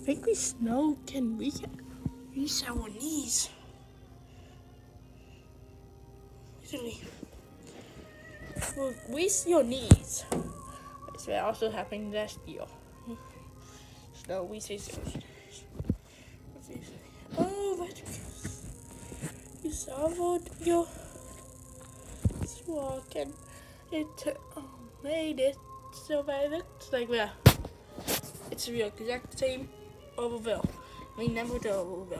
think we snow can reach our knees. Easily. Well, reach your knees. It's also happened last year. Snow reaches your knees. Oh, but you solved your walk and it made it so that it looks like it's the exact same Ovalville. We never do Ovalville.